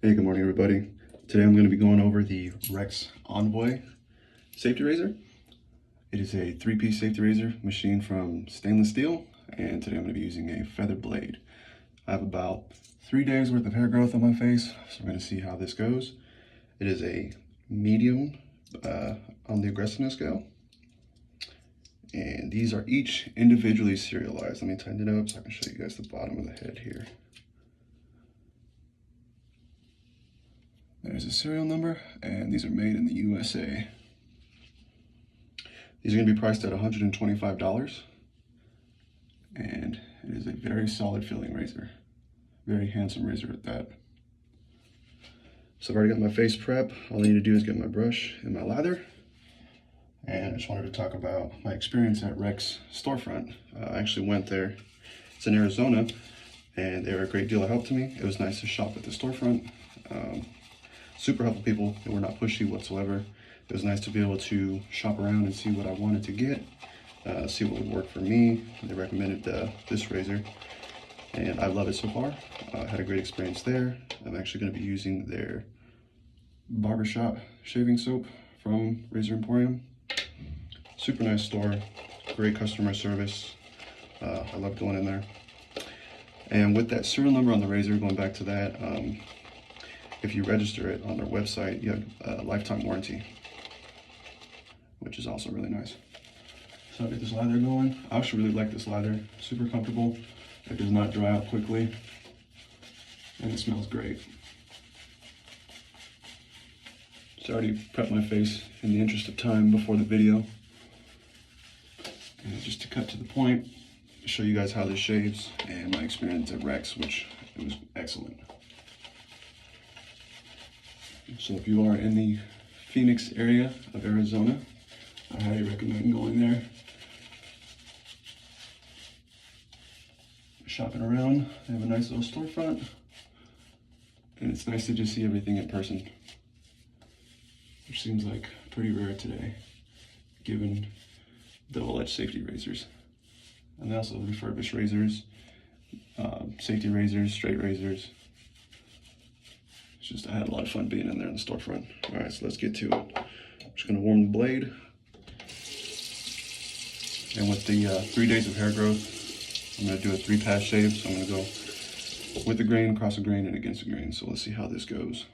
Hey, good morning everybody. Today I'm going to be going over the REX Envoy safety razor. It is a 3-piece safety razor machined from stainless steel, and today I'm going to be using a feather blade. I have about 3 days worth of hair growth on my face, so we're going to see how this goes. It is a medium on the aggressiveness scale, and these are each individually serialized. Let me tighten it up so I can show you guys the bottom of the head here. There's a serial number, and these are made in the USA. These are going to be priced at $125, and it is a very solid filling razor. Very handsome razor at that. So I've already got my face prep. All I need to do is get my brush and my lather. And I just wanted to talk about my experience at REX storefront. I actually went there. It's in Arizona, and they were a great deal of help to me. It was nice to shop at the storefront. Super helpful people. They were not pushy whatsoever. It was nice to be able to shop around and see what I wanted to get, see what would work for me. They recommended this razor, and I love it so far. I had a great experience there. I'm actually going to be using their barbershop shaving soap from Razor Emporium. Super nice store, great customer service. I love going in there. And with that serial number on the razor, going back to that, if you register it on their website, you have a lifetime warranty, which is also really nice. So I'll get this lather going. I actually really like this lather. Super comfortable. It does not dry out quickly, and it smells great. So I already prepped my face in the interest of time before the video. And just to cut to the point, show you guys how this shaves and my experience at REX, which it was excellent. So if you are in the Phoenix area of Arizona, I highly recommend going there, shopping around. They have a nice little storefront, and it's nice to just see everything in person, which seems like pretty rare today, given double-edged safety razors. And they also refurbish razors, safety razors, straight razors. It's just, I had a lot of fun being in there in the storefront. All right, so let's get to it. I'm just gonna warm the blade. And with the 3 days of hair growth, I'm gonna do a 3-pass shave. So I'm gonna go with the grain, across the grain, and against the grain. So let's see how this goes.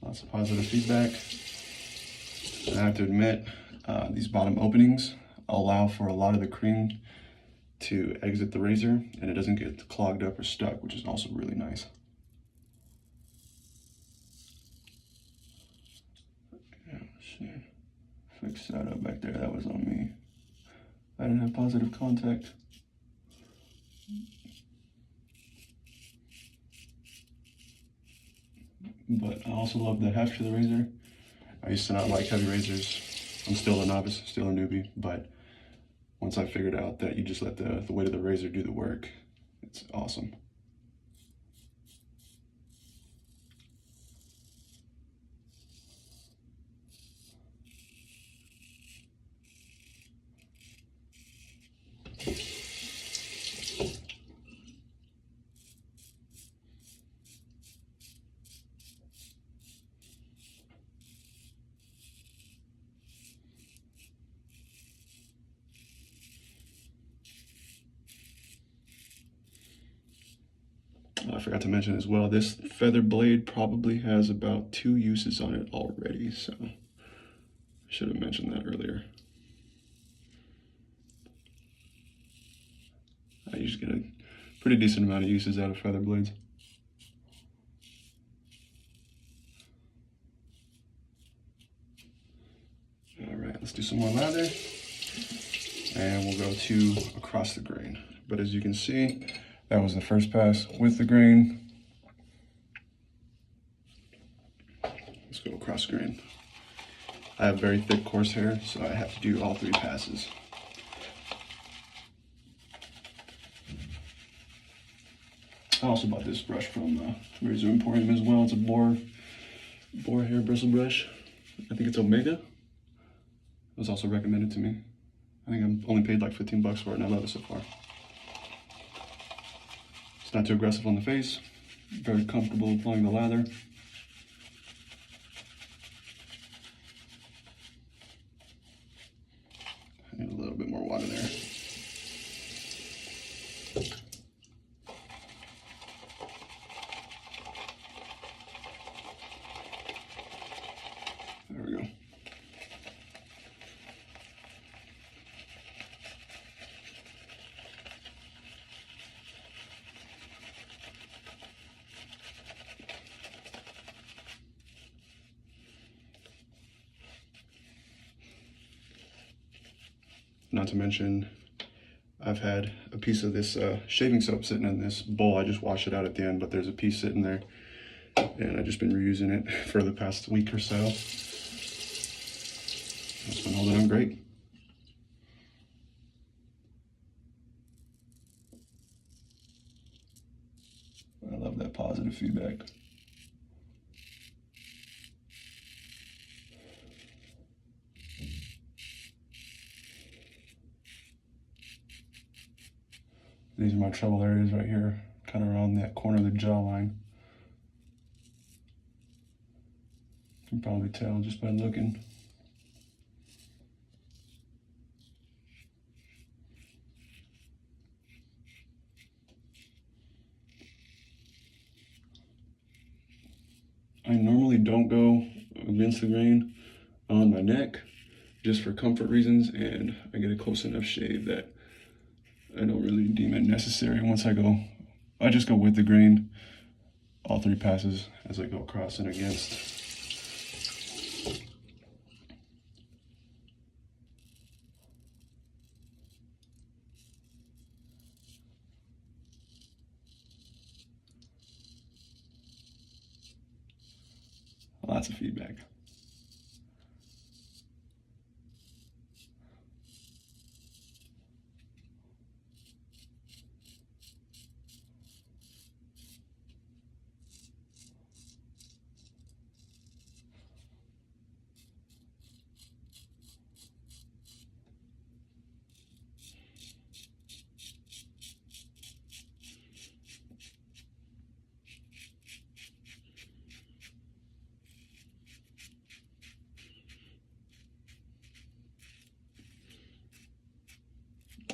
Lots of positive feedback. And I have to admit, these bottom openings allow for a lot of the cream to exit the razor, and it doesn't get clogged up or stuck, which is also really nice. Fix that up back there. That was on me. I didn't have positive contact. But I also love the heft of the razor. I used to not like heavy razors. I'm still a novice, still a newbie, but once I figured out that you just let the weight of the razor do the work, it's awesome. I forgot to mention as well, this feather blade probably has about 2 uses on it already, so I should have mentioned that earlier. I usually get a pretty decent amount of uses out of feather blades. All right, let's do some more lather, and we'll go to across the grain. But as you can see, that was the first pass with the grain. Let's go across the grain. I have very thick, coarse hair, so I have to do all 3 passes. I also bought this brush from Razor Emporium as well. It's a boar hair bristle brush. I think it's Omega. It was also recommended to me. I think I'm only paid like 15 bucks for it, and I love it so far. It's not too aggressive on the face. Very comfortable applying the lather. I need a little bit more water there. There we go. Not to mention, I've had a piece of this shaving soap sitting in this bowl. I just washed it out at the end, but there's a piece sitting there, and I've just been reusing it for the past week or so. It's been holding on great. I love that positive feedback. These are my trouble areas right here, kind of around that corner of the jawline. You can probably tell just by looking. I normally don't go against the grain on my neck, just for comfort reasons, and I get a close enough shave that I don't really deem it necessary. Once I just go with the grain, all 3 passes as I go across and against. Lots of feedback.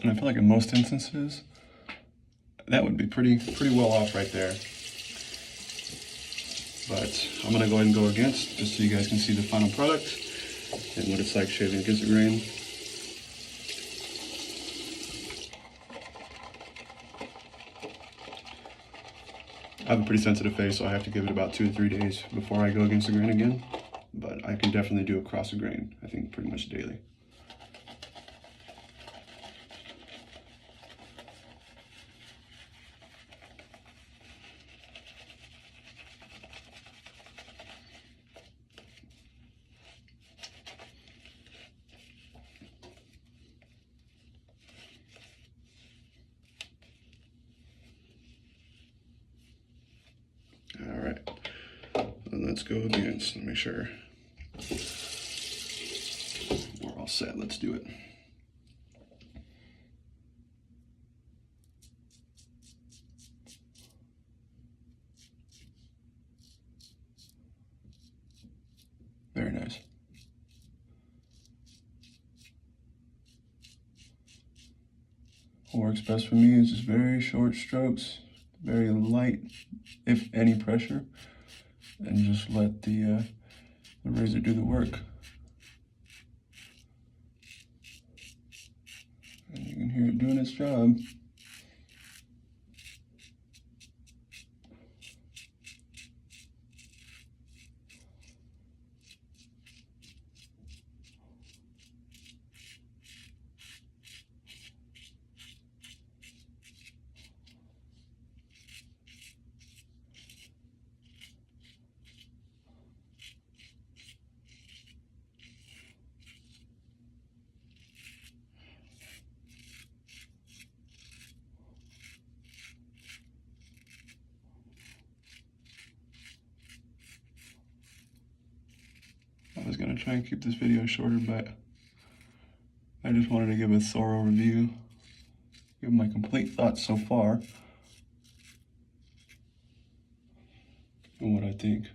And I feel like in most instances, that would be pretty well off right there. But I'm gonna go ahead and go against, just so you guys can see the final product and what it's like shaving against the grain. I have a pretty sensitive face, so I have to give it about 2 to 3 days before I go against the grain again. But I can definitely do across the grain, I think pretty much daily. All right, and let's go against. Let me make sure we're all set. Let's do it. Very nice. What works best for me is just very short strokes, very light, if any, pressure, and just let the razor do the work. And you can hear it doing its job. I was gonna try and keep this video shorter, but I just wanted to give a thorough review, give my complete thoughts so far, and what I think.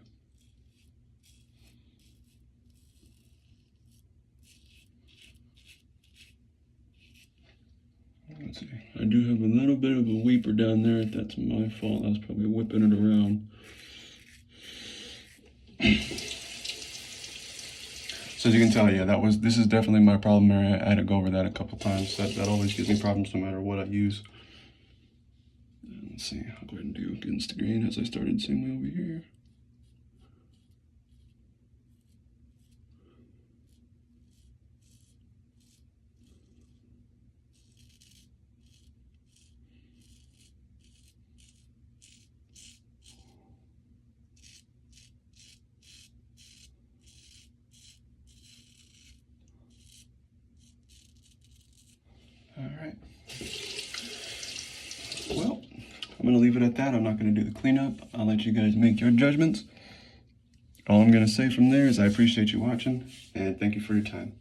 Let's see. I do have a little bit of a weeper down there. If that's my fault, I was probably whipping it around. So as you can tell, yeah, this is definitely my problem area. I had to go over that a couple times. That always gives me problems no matter what I use. Let's see. I'll go ahead and do against the grain as I started the same way over here. All right. Well, I'm going to leave it at that. I'm not going to do the cleanup. I'll let you guys make your judgments. All I'm going to say from there is I appreciate you watching, and thank you for your time.